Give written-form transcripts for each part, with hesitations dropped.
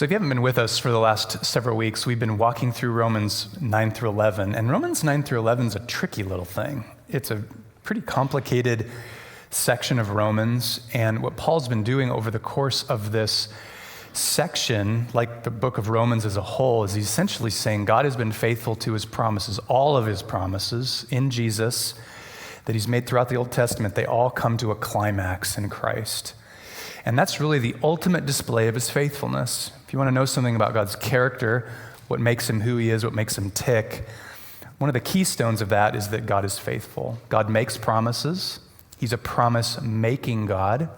So if you haven't been with us for the last several weeks, we've been walking through Romans 9 through 11. And Romans 9 through 11 is a tricky little thing. It's a pretty complicated section of Romans. And what Paul's been doing over the course of this section, like the book of Romans as a whole, is he's essentially saying God has been faithful to his promises, all of his promises in Jesus that he's made throughout the Old Testament. They all come to a climax in Christ. And that's really the ultimate display of his faithfulness. If you want to know something about God's character, what makes him who he is, what makes him tick, one of the keystones of that is that God is faithful. God makes promises. He's a promise-making God.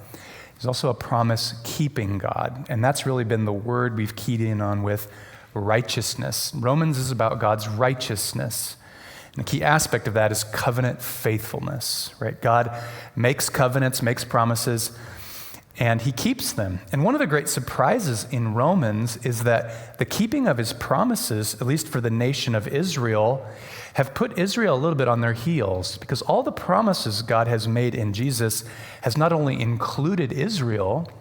He's also a promise-keeping God. And that's really been the word we've keyed in on with righteousness. Romans is about God's righteousness. And the key aspect of that is covenant faithfulness, right? God makes covenants, makes promises, and he keeps them. And one of the great surprises in Romans is that the keeping of his promises, at least for the nation of Israel, have put Israel a little bit on their heels, because all the promises God has made in Jesus has not only included Israel,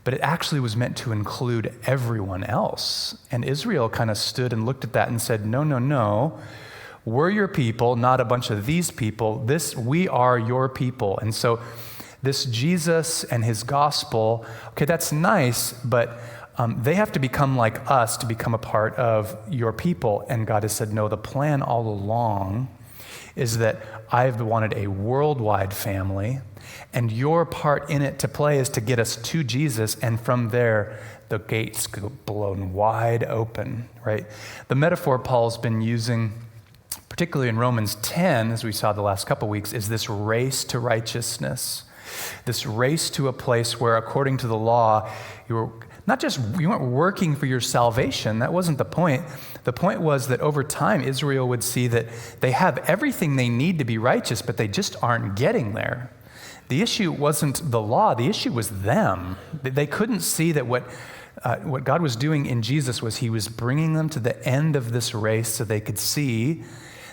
but it actually was meant to include everyone else. And Israel kind of stood and looked at that and said, no, no, no. We're your people, not a bunch of these people. We are your people. And so this Jesus and his gospel, okay, that's nice, but they have to become like us to become a part of your people. And God has said, no, the plan all along is that I've wanted a worldwide family, and your part in it to play is to get us to Jesus, and from there, the gates go blown wide open, right? The metaphor Paul's been using, particularly in Romans 10, as we saw the last couple weeks, is this race to righteousness. This race to a place where, according to the law, you weren't working for your salvation. That wasn't the point. The point was that over time, Israel would see that they have everything they need to be righteous, but they just aren't getting there. The issue wasn't the law. The issue was them. They couldn't see that what God was doing in Jesus was he was bringing them to the end of this race so they could see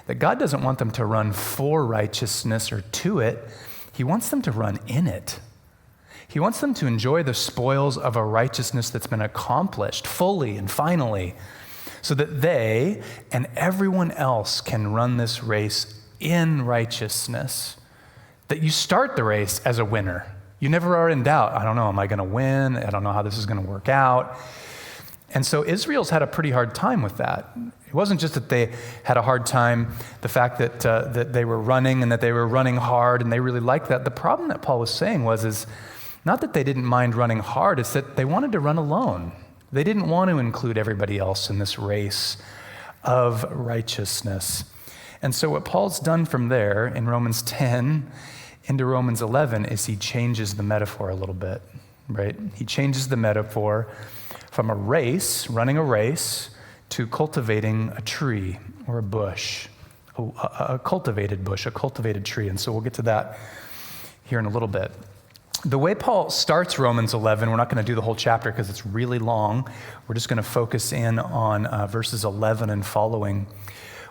that God doesn't want them to run for righteousness or to it. He wants them to run in it. He wants them to enjoy the spoils of a righteousness that's been accomplished fully and finally, so that they and everyone else can run this race in righteousness. That you start the race as a winner. You never are in doubt. I don't know, am I going to win? I don't know how this is going to work out. And so Israel's had a pretty hard time with that. It wasn't just that they had a hard time, the fact that they were running and that they were running hard and they really liked that. The problem that Paul was saying is not that they didn't mind running hard, it's that they wanted to run alone. They didn't want to include everybody else in this race of righteousness. And so what Paul's done from there in Romans 10 into Romans 11 is he changes the metaphor a little bit, right? He changes the metaphor from a race, running a race, to cultivating a tree or a bush, a cultivated bush, a cultivated tree. And so we'll get to that here in a little bit. The way Paul starts Romans 11, we're not going to do the whole chapter because it's really long. We're just going to focus in on verses 11 and following.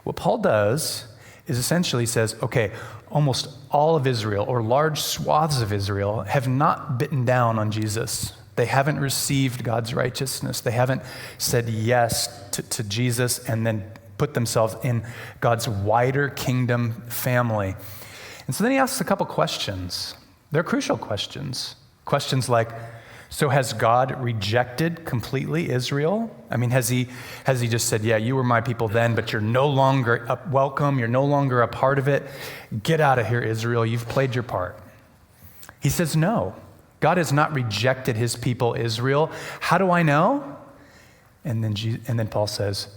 What Paul does is essentially says, okay, almost all of Israel or large swaths of Israel have not bitten down on Jesus. They haven't received God's righteousness. They haven't said yes to Jesus and then put themselves in God's wider kingdom family. And so then he asks a couple questions. They're crucial questions. Questions like, so has God rejected completely Israel? I mean, has he just said, yeah, you were my people then, but you're no longer welcome, you're no longer a part of it. Get out of here, Israel, you've played your part. He says no. God has not rejected his people, Israel. How do I know? And then Paul says,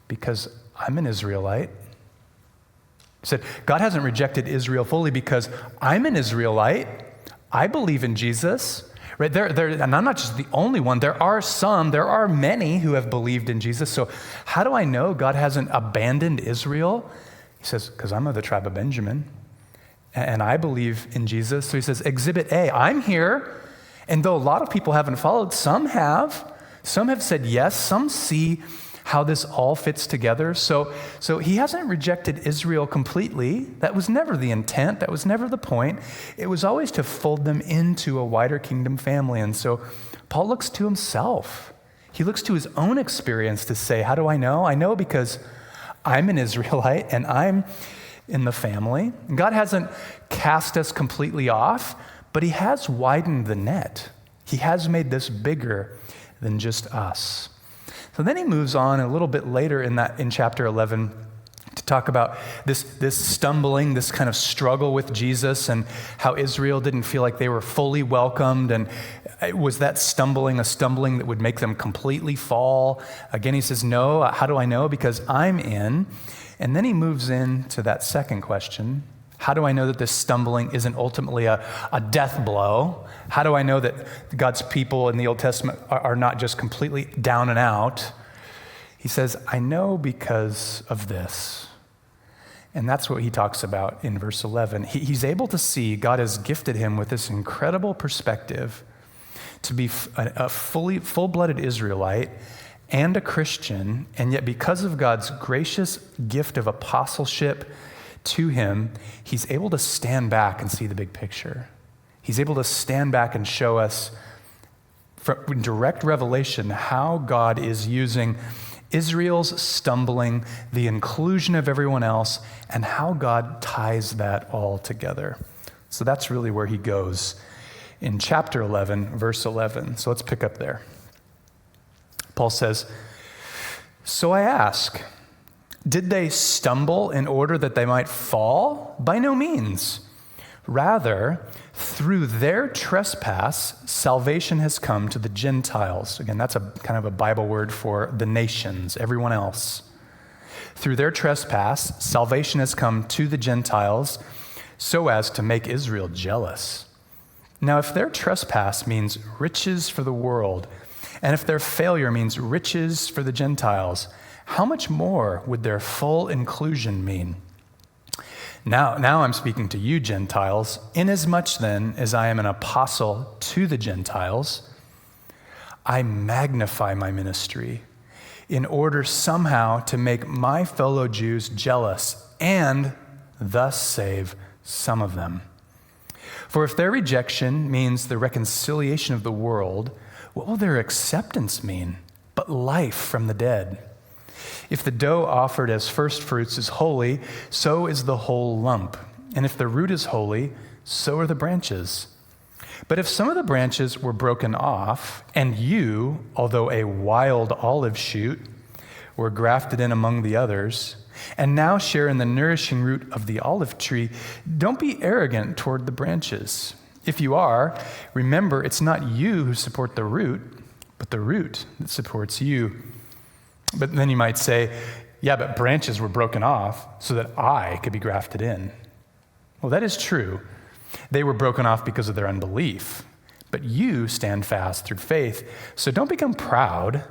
because I'm an Israelite. He said, God hasn't rejected Israel fully because I'm an Israelite. I believe in Jesus. Right? And I'm not just the only one. There are many who have believed in Jesus. So how do I know God hasn't abandoned Israel? He says, because I'm of the tribe of Benjamin. And I believe in Jesus. So he says, Exhibit A, I'm here. And though a lot of people haven't followed, some have. Some have said yes. Some see how this all fits together. So he hasn't rejected Israel completely. That was never the intent. That was never the point. It was always to fold them into a wider kingdom family. And so Paul looks to himself. He looks to his own experience to say, how do I know? I know because I'm an Israelite and I'm in the family. God hasn't cast us completely off, but he has widened the net. He has made this bigger than just us. So then he moves on a little bit later in chapter 11 to talk about this stumbling, this kind of struggle with Jesus and how Israel didn't feel like they were fully welcomed. And was that stumbling a stumbling that would make them completely fall? Again, he says, no. How do I know? Because I'm in. And then he moves into that second question. How do I know that this stumbling isn't ultimately a death blow? How do I know that God's people in the Old Testament are not just completely down and out? He says, I know because of this. And that's what he talks about in verse 11. He's able to see God has gifted him with this incredible perspective to be a full-blooded Israelite and a Christian, and yet because of God's gracious gift of apostleship to him, he's able to stand back and see the big picture. He's able to stand back and show us from direct revelation how God is using Israel's stumbling, the inclusion of everyone else, and how God ties that all together. So that's really where he goes in chapter 11, verse 11. So let's pick up there. Paul says, so I ask, did they stumble in order that they might fall? By no means. Rather, through their trespass, salvation has come to the Gentiles. Again, that's a kind of a Bible word for the nations, everyone else. Through their trespass, salvation has come to the Gentiles so as to make Israel jealous. Now, if their trespass means riches for the world, and if their failure means riches for the Gentiles, how much more would their full inclusion mean? Now I'm speaking to you, Gentiles, inasmuch then as I am an apostle to the Gentiles, I magnify my ministry in order somehow to make my fellow Jews jealous and thus save some of them. For if their rejection means the reconciliation of the world, what will their acceptance mean but life from the dead? If the dough offered as first fruits is holy, so is the whole lump. And if the root is holy, so are the branches. But if some of the branches were broken off, and you, although a wild olive shoot, were grafted in among the others, and now share in the nourishing root of the olive tree, don't be arrogant toward the branches. If you are, remember it's not you who support the root, but the root that supports you. But then you might say, yeah, but branches were broken off so that I could be grafted in. Well, that is true. They were broken off because of their unbelief, but you stand fast through faith. So don't become proud,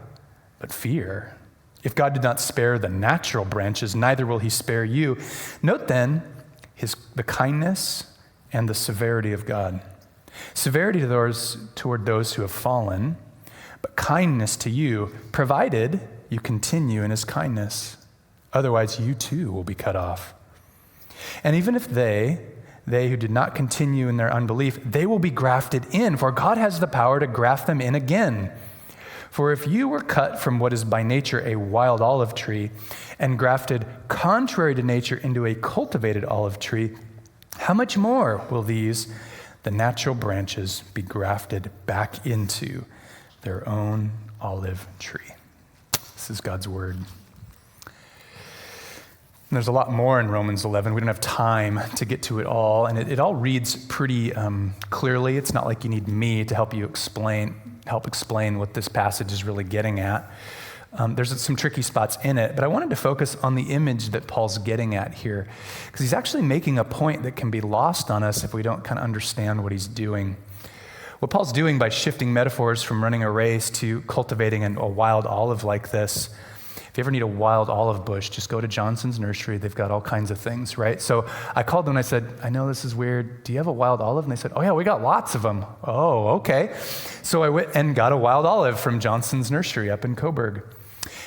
but fear. If God did not spare the natural branches, neither will he spare you. Note then the kindness and the severity of God. Severity toward those who have fallen, but kindness to you, provided you continue in his kindness. Otherwise, you too will be cut off. And even if they who did not continue in their unbelief, they will be grafted in, for God has the power to graft them in again. For if you were cut from what is by nature a wild olive tree and grafted contrary to nature into a cultivated olive tree, how much more will these, the natural branches, be grafted back into their own olive tree? This is God's word. And there's a lot more in Romans 11. We don't have time to get to it all, and it all reads pretty clearly. It's not like you need me to help explain what this passage is really getting at. There's some tricky spots in it, but I wanted to focus on the image that Paul's getting at here, because he's actually making a point that can be lost on us if we don't kind of understand what he's doing. What Paul's doing by shifting metaphors from running a race to cultivating a wild olive like this, if you ever need a wild olive bush, just go to Johnson's Nursery. They've got all kinds of things, right? So I called them and I said, I know this is weird. Do you have a wild olive? And they said, oh yeah, we got lots of them. Oh, okay. So I went and got a wild olive from Johnson's Nursery up in Coburg.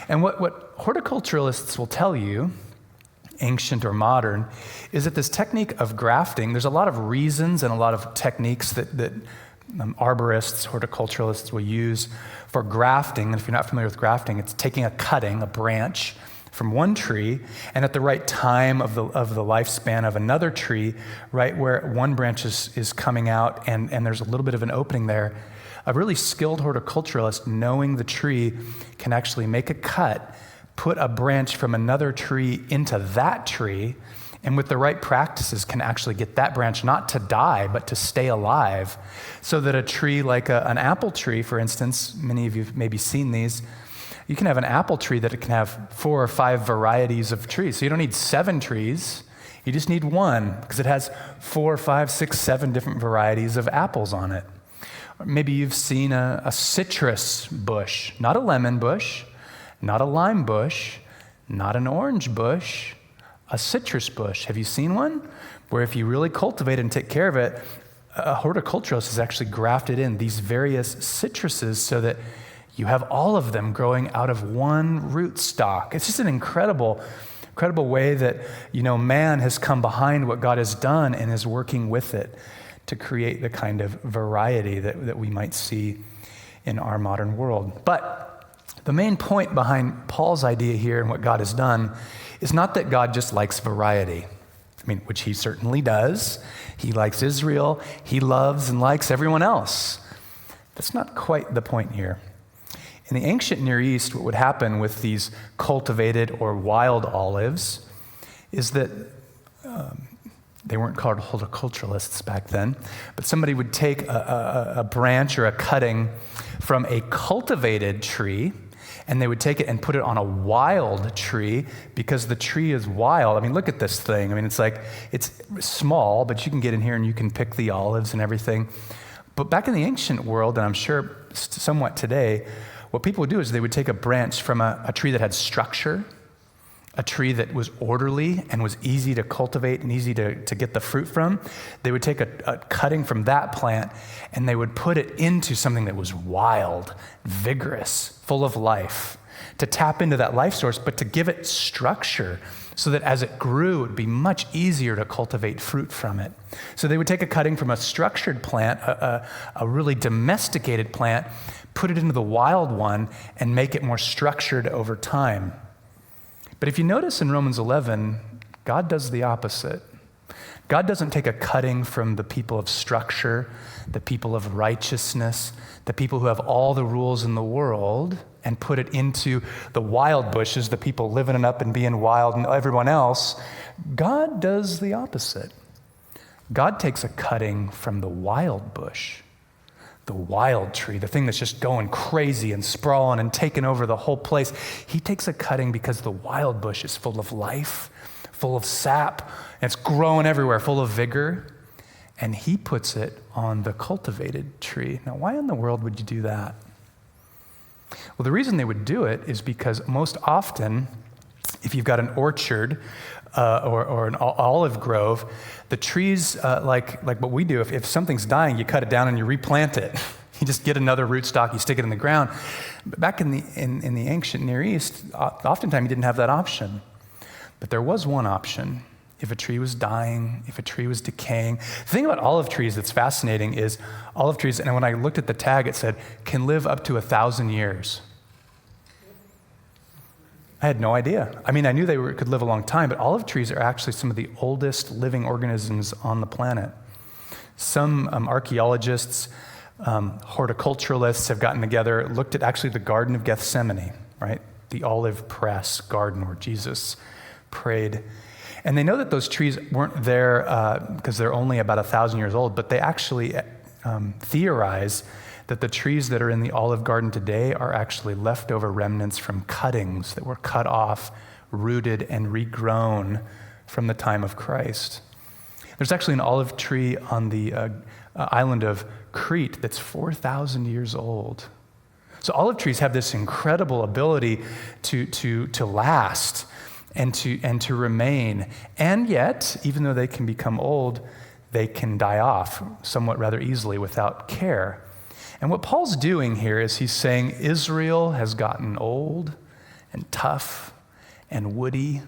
And what horticulturalists will tell you, ancient or modern, is that this technique of grafting, there's a lot of reasons and a lot of techniques that arborists, horticulturalists will use for grafting. And if you're not familiar with grafting, it's taking a branch from one tree, and at the right time of the lifespan of another tree, right where one branch is coming out and there's a little bit of an opening there, a really skilled horticulturalist, knowing the tree, can actually make a cut, put a branch from another tree into that tree, and with the right practices can actually get that branch not to die, but to stay alive, so that a tree like an apple tree, for instance, many of you have maybe seen these, you can have an apple tree that it can have 4 or 5 varieties of trees. So you don't need 7 trees, you just need one, because it has 4, 5, 6, 7 different varieties of apples on it. Or maybe you've seen a citrus bush, not a lemon bush, not a lime bush, not an orange bush, a citrus bush. Have you seen one? Where if you really cultivate it and take care of it, a horticulturalist has actually grafted in these various citruses so that you have all of them growing out of one root stock. It's just an incredible way that, man has come behind what God has done and is working with it to create the kind of variety that we might see in our modern world. But the main point behind Paul's idea here and what God has done is not that God just likes variety. Which he certainly does. He likes Israel. He loves and likes everyone else. That's not quite the point here. In the ancient Near East, what would happen with these cultivated or wild olives is that they weren't called horticulturalists back then, but somebody would take a branch or a cutting from a cultivated tree, and they would take it and put it on a wild tree because the tree is wild. Look at this thing. It's small, but you can get in here and you can pick the olives and everything. But back in the ancient world, and I'm sure somewhat today, what people would do is they would take a branch from a tree that had structure, a tree that was orderly and was easy to cultivate and easy to get the fruit from. They would take a cutting from that plant and they would put it into something that was wild, vigorous, full of life, to tap into that life source, but to give it structure so that as it grew, it would be much easier to cultivate fruit from it. So they would take a cutting from a structured plant, a really domesticated plant, put it into the wild one, and make it more structured over time. But if you notice in Romans 11, God does the opposite. God doesn't take a cutting from the people of structure, the people of righteousness, the people who have all the rules in the world, and put it into the wild bushes, the people living it up and being wild and everyone else. God does the opposite. God takes a cutting from the wild bush, the wild tree, the thing that's just going crazy and sprawling and taking over the whole place. He takes a cutting because the wild bush is full of life, full of sap, and it's growing everywhere, full of vigor, and he puts it on the cultivated tree. Now, why in the world would you do that? Well, the reason they would do it is because most often, if you've got an orchard or an olive grove, the trees, like what we do, if something's dying, you cut it down and you replant it. You just get another rootstock, you stick it in the ground. But back in the ancient Near East, oftentimes you didn't have that option. But there was one option. If a tree was dying, if a tree was decaying. The thing about olive trees that's fascinating is olive trees, and when I looked at the tag, it said, can live up to 1,000 years. I had no idea. I knew they could live a long time, but olive trees are actually some of the oldest living organisms on the planet. Some archaeologists, horticulturalists have gotten together, looked at actually the Garden of Gethsemane, right? The olive press garden where Jesus prayed. And they know that those trees weren't there because they're only about 1,000 years old, but they actually theorize that the trees that are in the Olive Garden today are actually leftover remnants from cuttings that were cut off, rooted, and regrown from the time of Christ. There's actually an olive tree on the island of Crete that's 4,000 years old. So olive trees have this incredible ability to last and to remain. And yet, even though they can become old, they can die off somewhat rather easily without care. And what Paul's doing here is he's saying Israel has gotten old and tough and woody,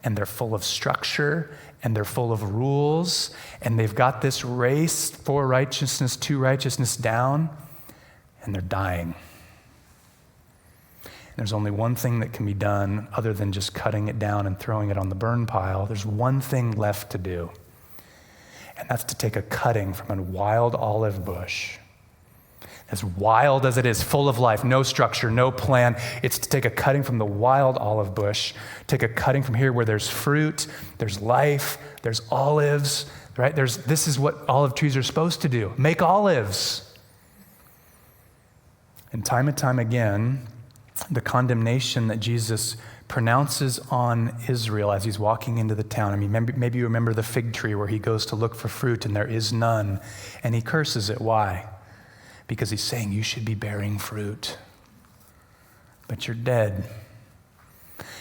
and they're full of structure, and they're full of rules, and they've got this race for righteousness, to righteousness down, and they're dying. And there's only one thing that can be done other than just cutting it down and throwing it on the burn pile. There's one thing left to do, and that's to take a cutting from a wild olive bush. As wild as it is, full of life, no structure, no plan, it's to take a cutting from the wild olive bush, take a cutting from here where there's fruit, there's life, there's olives, right? This is what olive trees are supposed to do, make olives. And time again, the condemnation that Jesus pronounces on Israel as he's walking into the town. I mean, maybe you remember the fig tree where he goes to look for fruit and there is none, and he curses it. Why? Because he's saying you should be bearing fruit, but you're dead.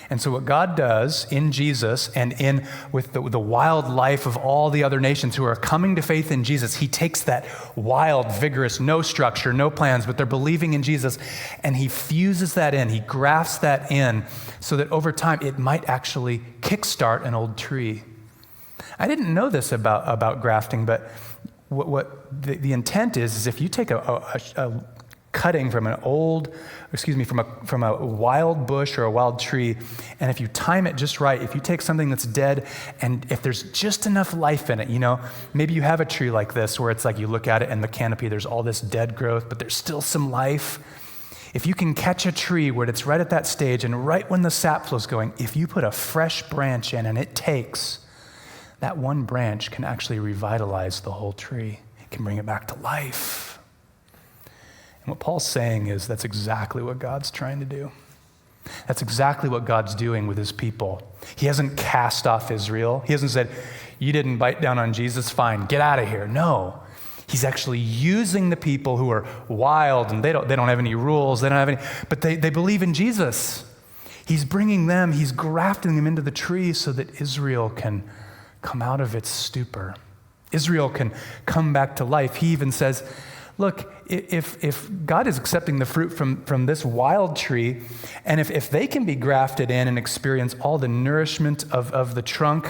And so what God does in Jesus and with the wild life of all the other nations who are coming to faith in Jesus, he takes that wild, vigorous, no structure, no plans, but they're believing in Jesus, and he fuses that in, he grafts that in so that over time it might actually kickstart an old tree. I didn't know this about grafting, but what the intent is if you take a cutting from from a wild bush or a wild tree, and if you time it just right, if you take something that's dead and if there's just enough life in it, maybe you have a tree like this where it's like you look at it and the canopy, there's all this dead growth, but there's still some life. If you can catch a tree where it's right at that stage and right when the sap flow's going, if you put a fresh branch in and it takes, that one branch can actually revitalize the whole tree. It can bring it back to life. And what Paul's saying is that's exactly what God's trying to do. That's exactly what God's doing with his people. He hasn't cast off Israel. He hasn't said, you didn't bite down on Jesus, fine, get out of here. No. He's actually using the people who are wild and they don't have any rules, but they believe in Jesus. He's bringing them, he's grafting them into the tree so that Israel can come out of its stupor. Israel can come back to life. He even says, look, if God is accepting the fruit from this wild tree, and if they can be grafted in and experience all the nourishment of the trunk,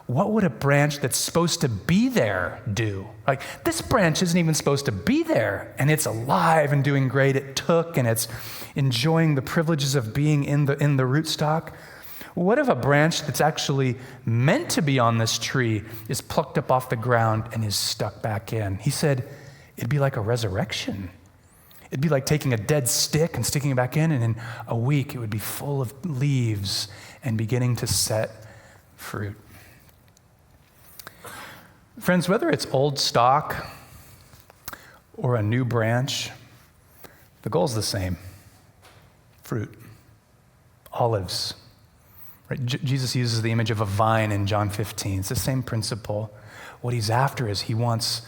what would a branch that's supposed to be there do? Like, this branch isn't even supposed to be there, and it's alive and doing great. It took, and it's enjoying the privileges of being in the rootstock. What if a branch that's actually meant to be on this tree is plucked up off the ground and is stuck back in? He said, it'd be like a resurrection. It'd be like taking a dead stick and sticking it back in, and in a week it would be full of leaves and beginning to set fruit. Friends, whether it's old stock or a new branch, the goal's the same. Fruit. Olives. Right? Jesus uses the image of a vine in John 15. It's the same principle. What he's after is he wants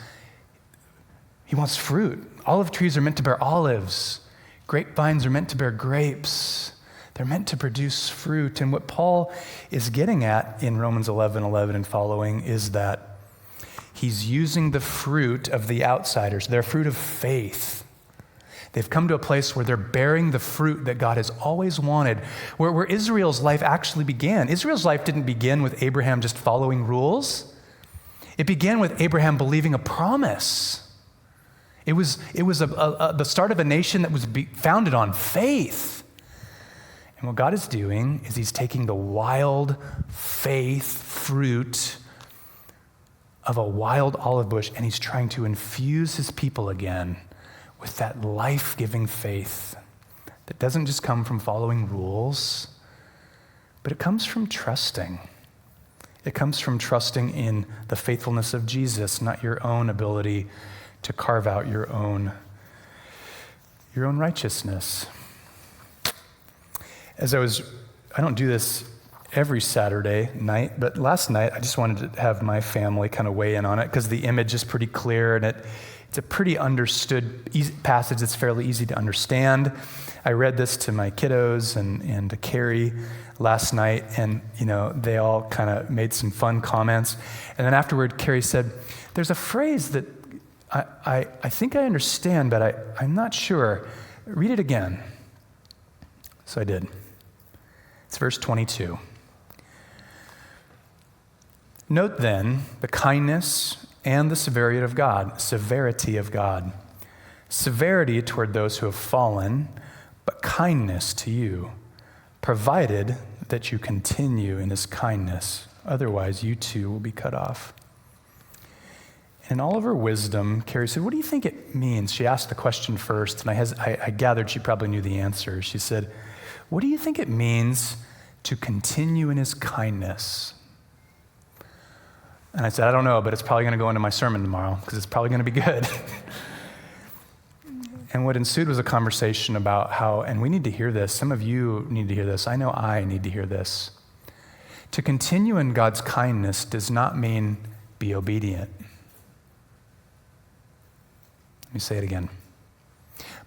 fruit. Olive trees are meant to bear olives. Grapevines are meant to bear grapes. They're meant to produce fruit. And what Paul is getting at in Romans 11:11 and following is that he's using the fruit of the outsiders, their fruit of faith. They've come to a place where they're bearing the fruit that God has always wanted, where Israel's life actually began. Israel's life didn't begin with Abraham just following rules. It began with Abraham believing a promise. It was the start of a nation that was founded on faith. And what God is doing is he's taking the wild faith fruit of a wild olive bush, and he's trying to infuse his people again with that life-giving faith that doesn't just come from following rules, but it comes from trusting. It comes from trusting in the faithfulness of Jesus, not your own ability to carve out your own righteousness. I don't do this every Saturday night, but last night I just wanted to have my family kind of weigh in on it because the image is pretty clear and it's a pretty understood passage that's fairly easy to understand. I read this to my kiddos and to Carrie last night, and they all kind of made some fun comments. And then afterward, Carrie said, there's a phrase that I think I understand, but I'm not sure. Read it again. So I did. It's verse 22. Note then the kindness and the severity of God. Severity toward those who have fallen, but kindness to you, provided that you continue in his kindness. Otherwise, you too will be cut off. In all of her wisdom, Carrie said, what do you think it means? She asked the question first, and I gathered she probably knew the answer. She said, what do you think it means to continue in his kindness? And I said, I don't know, but it's probably going to go into my sermon tomorrow because it's probably going to be good. And what ensued was a conversation about how, and we need to hear this, some of you need to hear this, I know I need to hear this. To continue in God's kindness does not mean be obedient. Let me say it again.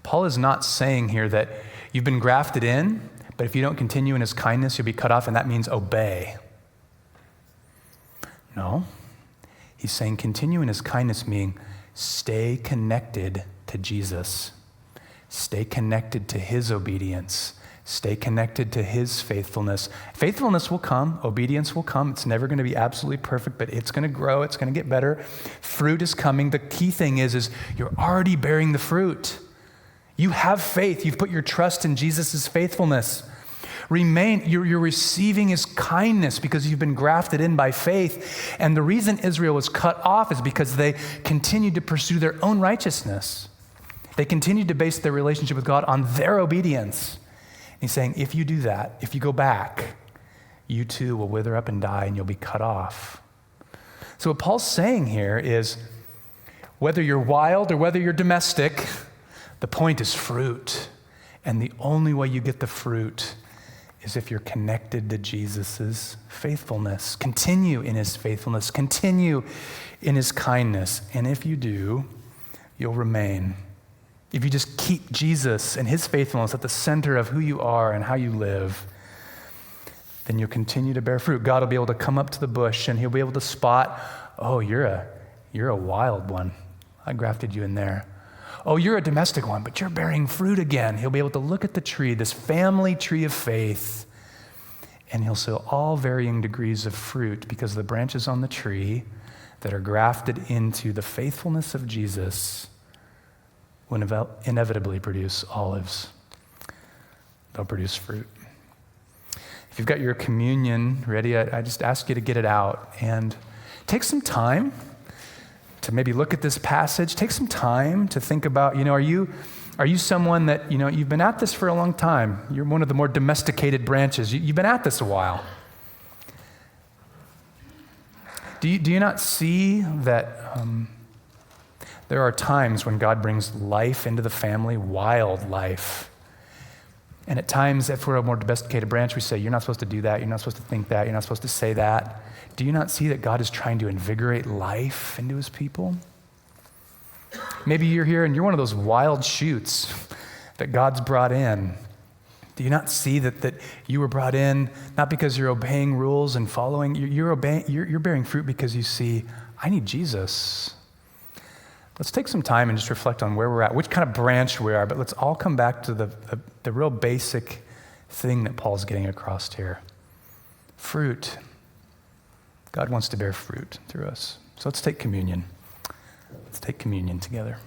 Paul is not saying here that you've been grafted in, but if you don't continue in his kindness, you'll be cut off, and that means obey. No. He's saying continue in his kindness, meaning stay connected to Jesus. Stay connected to his obedience. Stay connected to his faithfulness. Faithfulness will come. Obedience will come. It's never going to be absolutely perfect, but it's going to grow. It's going to get better. Fruit is coming. The key thing is you're already bearing the fruit. You have faith. You've put your trust in Jesus' faithfulness. You're receiving his kindness because you've been grafted in by faith. And the reason Israel was cut off is because they continued to pursue their own righteousness. They continued to base their relationship with God on their obedience. And he's saying, if you do that, if you go back, you too will wither up and die and you'll be cut off. So what Paul's saying here is, whether you're wild or whether you're domestic, the point is fruit. And the only way you get the fruit is if you're connected to Jesus' faithfulness. Continue in his faithfulness. Continue in his kindness. And if you do, you'll remain. If you just keep Jesus and his faithfulness at the center of who you are and how you live, then you'll continue to bear fruit. God will be able to come up to the bush and he'll be able to spot, oh, you're a wild one. I grafted you in there. Oh, you're a domestic one, but you're bearing fruit again. He'll be able to look at the tree, this family tree of faith, and he'll see all varying degrees of fruit because the branches on the tree that are grafted into the faithfulness of Jesus will inevitably produce olives. They'll produce fruit. If you've got your communion ready, I just ask you to get it out and take some time to maybe look at this passage. Take some time to think about, are you someone that, you've been at this for a long time. You're one of the more domesticated branches. You've been at this a while. Do you not see that there are times when God brings life into the family, wild life? And at times, if we're a more domesticated branch, we say, you're not supposed to do that, you're not supposed to think that, you're not supposed to say that. Do you not see that God is trying to invigorate life into his people? Maybe you're here and you're one of those wild shoots that God's brought in. Do you not see that you were brought in not because you're obeying rules and following, you're bearing fruit because you see, I need Jesus. Let's take some time and just reflect on where we're at, which kind of branch we are, but let's all come back to the real basic thing that Paul's getting across here. Fruit. God wants to bear fruit through us. So let's take communion. Let's take communion together.